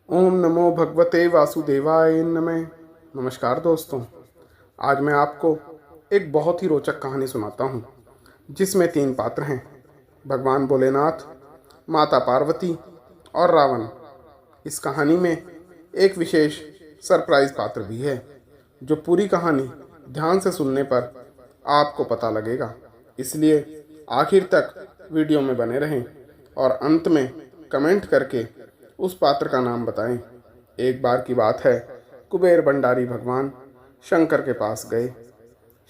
ओम नमो भगवते वासुदेवाय नमः। नमस्कार दोस्तों, आज मैं आपको एक बहुत ही रोचक कहानी सुनाता हूँ जिसमें 3 पात्र हैं, भगवान भोलेनाथ, माता पार्वती और रावण। इस कहानी में एक विशेष सरप्राइज पात्र भी है जो पूरी कहानी ध्यान से सुनने पर आपको पता लगेगा। इसलिए आखिर तक वीडियो में बने रहें और अंत में कमेंट करके उस पात्र का नाम बताएं। एक बार की बात है, कुबेर भंडारी भगवान शंकर के पास गए।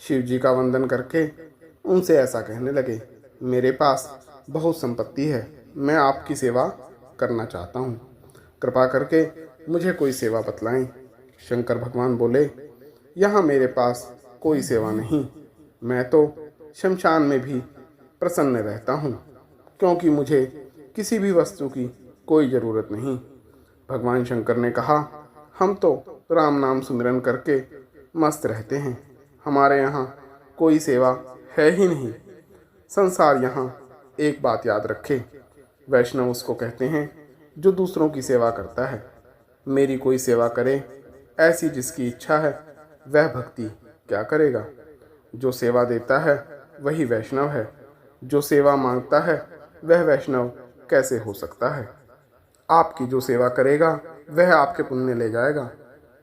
शिव जी का वंदन करके उनसे ऐसा कहने लगे, मेरे पास बहुत संपत्ति है, मैं आपकी सेवा करना चाहता हूँ, कृपा करके मुझे कोई सेवा बतलाएं। शंकर भगवान बोले, यहाँ मेरे पास कोई सेवा नहीं, मैं तो शमशान में भी प्रसन्न रहता हूँ, क्योंकि मुझे किसी भी वस्तु की कोई ज़रूरत नहीं। भगवान शंकर ने कहा, हम तो राम नाम सुमिरन करके मस्त रहते हैं, हमारे यहाँ कोई सेवा है ही नहीं। संसार यहाँ एक बात याद रखे, वैष्णव उसको कहते हैं जो दूसरों की सेवा करता है। मेरी कोई सेवा करे ऐसी जिसकी इच्छा है, वह भक्ति क्या करेगा। जो सेवा देता है वही वैष्णव है, जो सेवा मांगता है वह वैष्णव कैसे हो सकता है। आपकी जो सेवा करेगा वह आपके पुण्य ले जाएगा,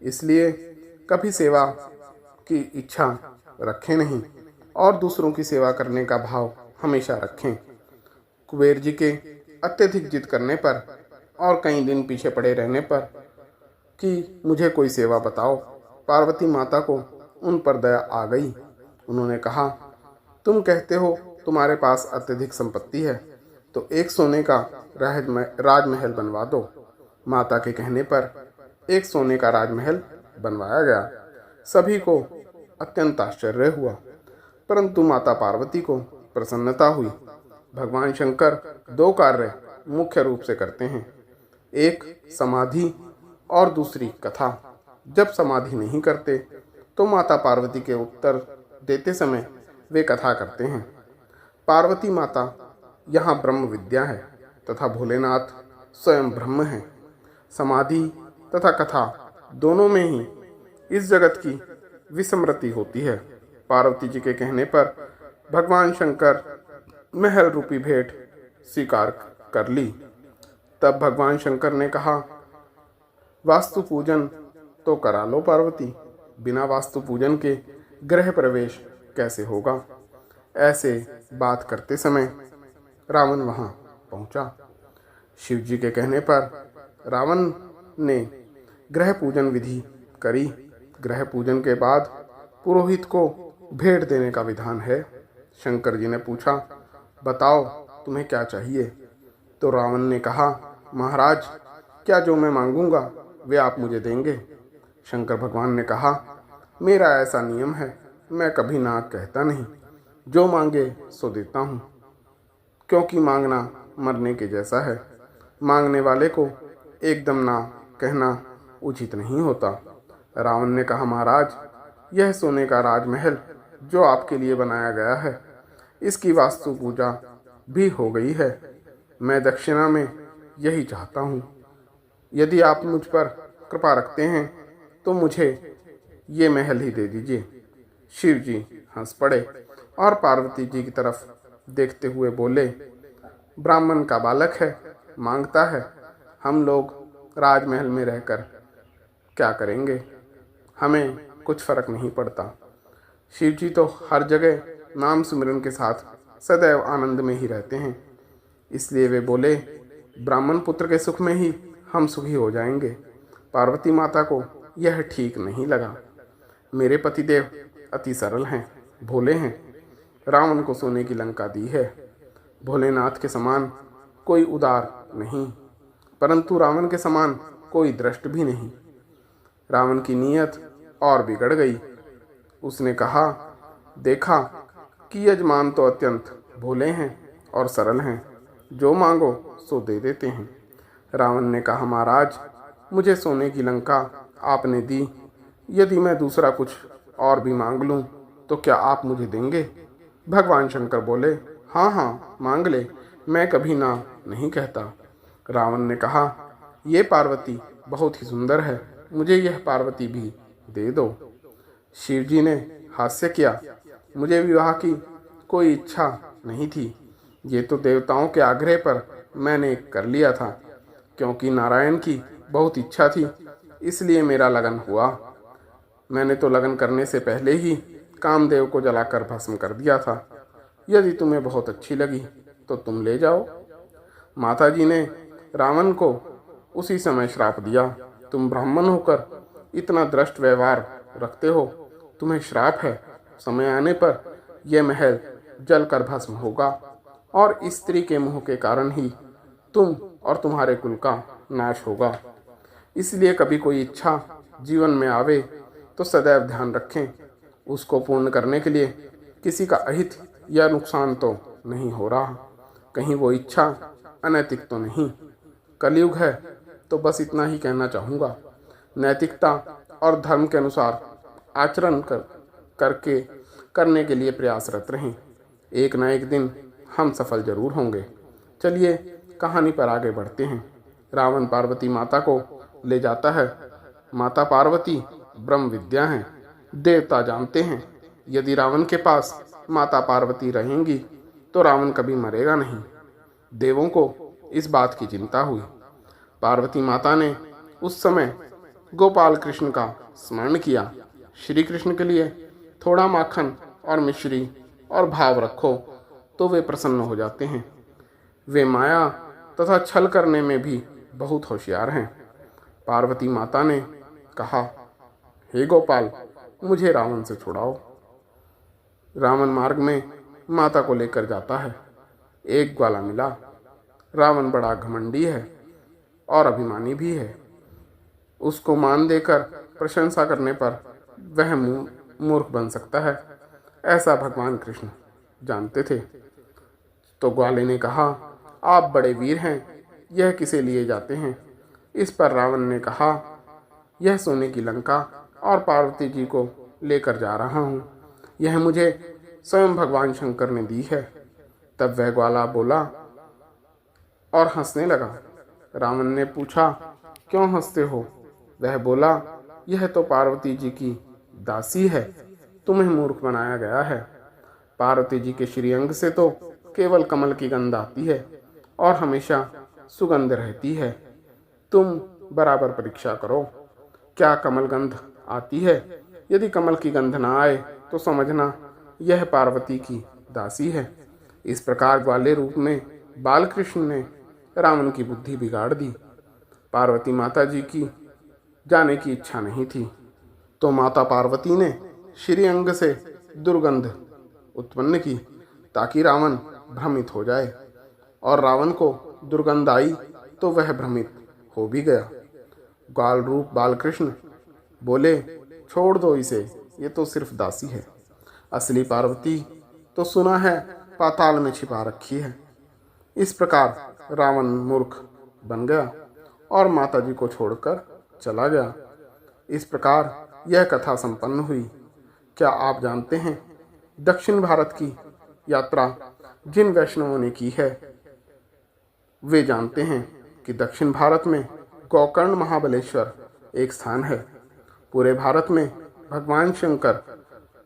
इसलिए कभी सेवा की इच्छा रखें नहीं और दूसरों की सेवा करने का भाव हमेशा रखें। कुबेर जी के अत्यधिक जिद करने पर और कई दिन पीछे पड़े रहने पर कि मुझे कोई सेवा बताओ, पार्वती माता को उन पर दया आ गई। उन्होंने कहा, तुम कहते हो तुम्हारे पास अत्यधिक संपत्ति है, तो एक सोने का राजमहल बनवा दो। माता के कहने पर एक सोने का राजमहल बनवाया गया। सभी को अत्यंत आश्चर्य हुआ, परंतु माता पार्वती को प्रसन्नता हुई। भगवान शंकर 2 कार्य मुख्य रूप से करते हैं, एक समाधि और दूसरी कथा। जब समाधि नहीं करते तो माता पार्वती के उत्तर देते समय वे कथा करते हैं। पार्वती माता यहाँ ब्रह्म विद्या है तथा भोलेनाथ स्वयं ब्रह्म हैं। समाधि तथा कथा दोनों में ही इस जगत की विस्मृति होती है। पार्वती जी के कहने पर भगवान शंकर महल रूपी भेंट स्वीकार कर ली। तब भगवान शंकर ने कहा, वास्तु पूजन तो करा लो पार्वती, बिना वास्तु पूजन के गृह प्रवेश कैसे होगा। ऐसे बात करते समय रावण वहां पहुंचा। शिव जी के कहने पर रावण ने गृह पूजन विधि करी। गृह पूजन के बाद पुरोहित को भेंट देने का विधान है। शंकर जी ने पूछा, बताओ तुम्हें क्या चाहिए। तो रावण ने कहा, महाराज, क्या जो मैं मांगूंगा वे आप मुझे देंगे। शंकर भगवान ने कहा, मेरा ऐसा नियम है, मैं कभी ना कहता नहीं, जो मांगे सो देता हूँ, क्योंकि मांगना मरने के जैसा है। मांगने वाले को एकदम ना कहना उचित नहीं होता। रावण ने कहा, महाराज, यह सोने का राजमहल जो आपके लिए बनाया गया है, इसकी वास्तु पूजा भी हो गई है। मैं दक्षिणा में यही चाहता हूँ। यदि आप मुझ पर कृपा रखते हैं तो मुझे ये महल ही दे दीजिए। शिव जी हंस पड़े और पार्वती जी की तरफ देखते हुए बोले, ब्राह्मण का बालक है, मांगता है, हम लोग राजमहल में रहकर क्या करेंगे, हमें कुछ फर्क नहीं पड़ता। शिव जी तो हर जगह नाम सुमिरन के साथ सदैव आनंद में ही रहते हैं, इसलिए वे बोले, ब्राह्मण पुत्र के सुख में ही हम सुखी हो जाएंगे। पार्वती माता को यह ठीक नहीं लगा। मेरे पतिदेव अति सरल हैं, भोले हैं, रावण को सोने की लंका दी है। भोलेनाथ के समान कोई उदार नहीं, परंतु रावण के समान कोई दृष्ट भी नहीं। रावण की नीयत और बिगड़ गई। उसने कहा, देखा कि यजमान तो अत्यंत भोले हैं और सरल हैं, जो मांगो सो दे देते हैं। रावण ने कहा, महाराज, मुझे सोने की लंका आपने दी, यदि मैं दूसरा कुछ और भी मांग लूं तो क्या आप मुझे देंगे। भगवान शंकर बोले, हाँ हाँ, मांग ले, मैं कभी ना नहीं कहता। रावण ने कहा, ये पार्वती बहुत ही सुंदर है, मुझे यह पार्वती भी दे दो। शिव जी ने हास्य किया, मुझे विवाह की कोई इच्छा नहीं थी, ये तो देवताओं के आग्रह पर मैंने कर लिया था, क्योंकि नारायण की बहुत इच्छा थी, इसलिए मेरा लगन हुआ। मैंने तो लगन करने से पहले ही कामदेव को जलाकर भस्म कर दिया था। यदि तुम्हें बहुत अच्छी लगी तो तुम ले जाओ। माता जी ने रावण को उसी समय श्राप दिया, तुम ब्राह्मण होकर इतना दुष्ट व्यवहार रखते हो, तुम्हें श्राप है, समय आने पर यह महल जलकर भस्म होगा और इस स्त्री के मुंह के कारण ही तुम और तुम्हारे कुल का नाश होगा। इसलिए कभी कोई इच्छा जीवन में आवे तो सदैव ध्यान रखें, उसको पूर्ण करने के लिए किसी का अहित या नुकसान तो नहीं हो रहा, कहीं वो इच्छा अनैतिक तो नहीं। कलयुग है तो बस इतना ही कहना चाहूँगा, नैतिकता और धर्म के अनुसार आचरण करने के लिए प्रयासरत रहें, एक न एक दिन हम सफल जरूर होंगे। चलिए कहानी पर आगे बढ़ते हैं। रावण पार्वती माता को ले जाता है। माता पार्वती ब्रह्म विद्या हैं, देवता जानते हैं, यदि रावण के पास माता पार्वती रहेंगी तो रावण कभी मरेगा नहीं। देवों को इस बात की चिंता हुई। पार्वती माता ने उस समय गोपाल कृष्ण का स्मरण किया। श्री कृष्ण के लिए थोड़ा माखन और मिश्री और भाव रखो तो वे प्रसन्न हो जाते हैं। वे माया तथा छल करने में भी बहुत होशियार हैं। पार्वती माता ने कहा, हे गोपाल, मुझे रावण से छुड़ाओ। रावण मार्ग में माता को लेकर जाता है। एक ग्वाला मिला। रावण बड़ा घमंडी है और अभिमानी भी है। उसको मान देकर प्रशंसा करने पर वह मूर्ख बन सकता है, ऐसा भगवान कृष्ण जानते थे। तो ग्वाले ने कहा, आप बड़े वीर हैं, यह किसे लिए जाते हैं? इस पर रावण ने कहा, यह सोने की लंका और पार्वती जी को लेकर जा रहा हूँ, यह मुझे स्वयं भगवान शंकर ने दी है। तब वह ग्वाला बोला और हंसने लगा। रावण ने पूछा, क्यों हंसते हो? वह बोला, यह तो पार्वती जी की दासी है, तुम्हें मूर्ख बनाया गया है। पार्वती जी के श्रीअंग से तो केवल कमल की गंध आती है और हमेशा सुगंध रहती है। तुम बराबर परीक्षा करो, क्या कमल गंध आती है? यदि कमल की गंध ना आए तो समझना यह पार्वती की दासी है। इस प्रकार ग्वाले रूप में बालकृष्ण ने रावण की बुद्धि बिगाड़ दी। पार्वती माता जी की जाने की इच्छा नहीं थी, तो माता पार्वती ने श्रीअंग से दुर्गंध उत्पन्न की ताकि रावण भ्रमित हो जाए, और रावण को दुर्गंध आई तो वह भ्रमित हो भी गया। ग्वाल रूप बालकृष्ण बोले, छोड़ दो इसे, ये तो सिर्फ दासी है, असली पार्वती तो सुना है पाताल में छिपा रखी है। इस प्रकार रावण मूर्ख बन गया और माता जी को छोड़कर चला गया। इस प्रकार यह कथा संपन्न हुई। क्या आप जानते हैं, दक्षिण भारत की यात्रा जिन वैष्णवों ने की है वे जानते हैं कि दक्षिण भारत में गोकर्ण महाबलेश्वर एक स्थान है। पूरे भारत में भगवान शंकर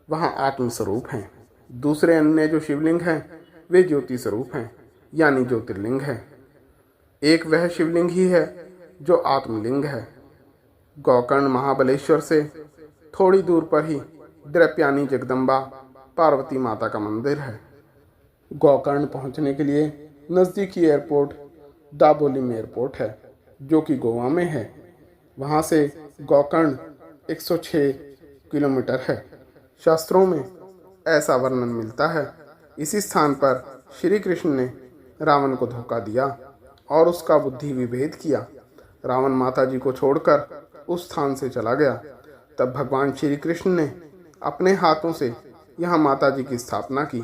वहाँ आत्मस्वरूप हैं। दूसरे अन्य जो शिवलिंग हैं वे ज्योति स्वरूप हैं, यानी ज्योतिर्लिंग है। एक वह शिवलिंग ही है जो आत्मलिंग है। गोकर्ण महाबलेश्वर से थोड़ी दूर पर ही द्रव्यानी जगदम्बा पार्वती माता का मंदिर है। गोकर्ण पहुंचने के लिए नज़दीकी एयरपोर्ट दाबोलिम एयरपोर्ट है, जो कि गोवा में है। वहां से गोकर्ण 106 किलोमीटर है। शास्त्रों में ऐसा वर्णन मिलता है। इसी स्थान पर श्री कृष्ण ने रावण को धोखा दिया और उसका बुद्धि विभेद किया। रावण माता जी को छोड़कर उस स्थान से चला गया। तब भगवान श्री कृष्ण ने अपने हाथों से यहाँ माता जी की स्थापना की,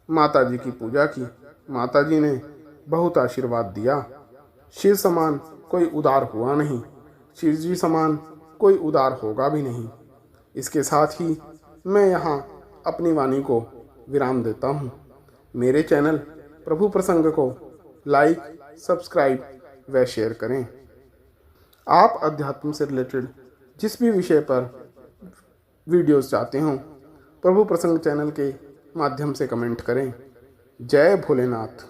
माता जी की पूजा की। माता जी ने बहुत आशीर्वाद दिया। शिव समान कोई उदार हुआ नहीं, शिव जी समान कोई उदार होगा भी नहीं। इसके साथ ही मैं यहाँ अपनी वाणी को विराम देता हूँ। मेरे चैनल प्रभु प्रसंग को लाइक, सब्सक्राइब व शेयर करें। आप अध्यात्म से रिलेटेड जिस भी विषय पर वीडियोस चाहते हों, प्रभु प्रसंग चैनल के माध्यम से कमेंट करें। जय भोलेनाथ।